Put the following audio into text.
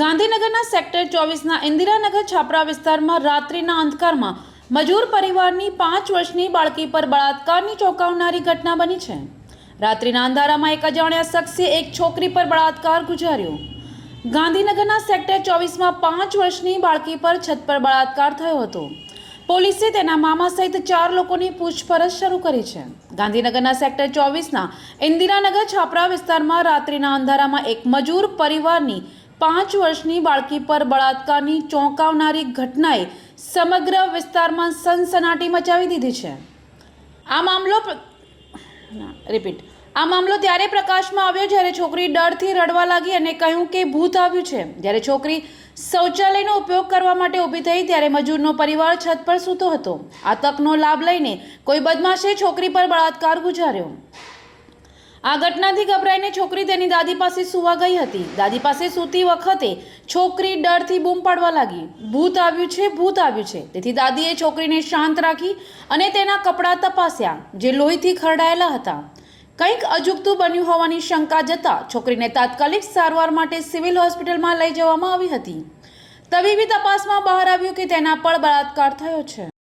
ગાંધીનગરના સેક્ટર 24ના ઇન્દિરાનગર છાપરા વિસ્તારમાં રાત્રિના અંધકારમાં મજૂર પરિવારની 5 વર્ષની બાળકી પર બળાત્કારની ચોંકાવનારી ઘટના બની છે। રાત્રિના અંધારામાં એક અજાણ્યા શખ્સે એક છોકરી પર બળાત્કાર ગુજાર્યો। ગાંધીનગરના સેક્ટર 24માં 5 વર્ષની બાળકી પર છત પર બળાત્કાર થયો હતો। પોલીસે તેના મામા સહિત 4 લોકોની પૂછપરછ શરૂ કરી છે। ગાંધીનગરના સેક્ટર 24ના ઇન્દિરાનગર છાપરા વિસ્તારમાં રાત્રિના અંધારામાં એક મજૂર પરિવારની 5 વર્ષની બાળકી પર બળાત્કારની ચોંકાવનારી ઘટનાએ સમગ્ર વિસ્તારમાં સનસનાટી મચાવી દીધી છે। આ મામલો ત્યારે પ્રકાશમાં આવ્યો જ્યારે છોકરી ડરથી રડવા લાગી અને કહ્યું કે ભૂત આવ્યું છે। જ્યારે છોકરી શૌચાલયનો ઉપયોગ કરવા માટે ઊભી થઈ ત્યારે મજૂરનો પરિવાર છત પર સૂતો હતો। આ તકનો લાભ લઈને કોઈ બદમાશે છોકરી પર બળાત્કાર ગુજાર્યો। આ ઘટનાથી ગભરાઈને છોકરી તેની દાદી પાસે સૂવા ગઈ હતી। દાદી પાસે સૂતી વખતે છોકરી ડરથી બૂમ પાડવા લાગી, ભૂત આવ્યું છે, ભૂત આવ્યું છે। તેથી દાદીએ છોકરીને શાંત રાખી અને તેના કપડાં તપાસ્યા જે લોહીથી ખરડાયેલા હતા। કંઈક અજુગતું બન્યું હોવાની શંકા જતા છોકરીને તાત્કાલિક સારવાર માટે સિવિલ હોસ્પિટલમાં લઈ જવામાં આવી હતી। તબીબી તપાસમાં બહાર આવ્યું કે તેના પર બળાત્કાર થયો છે।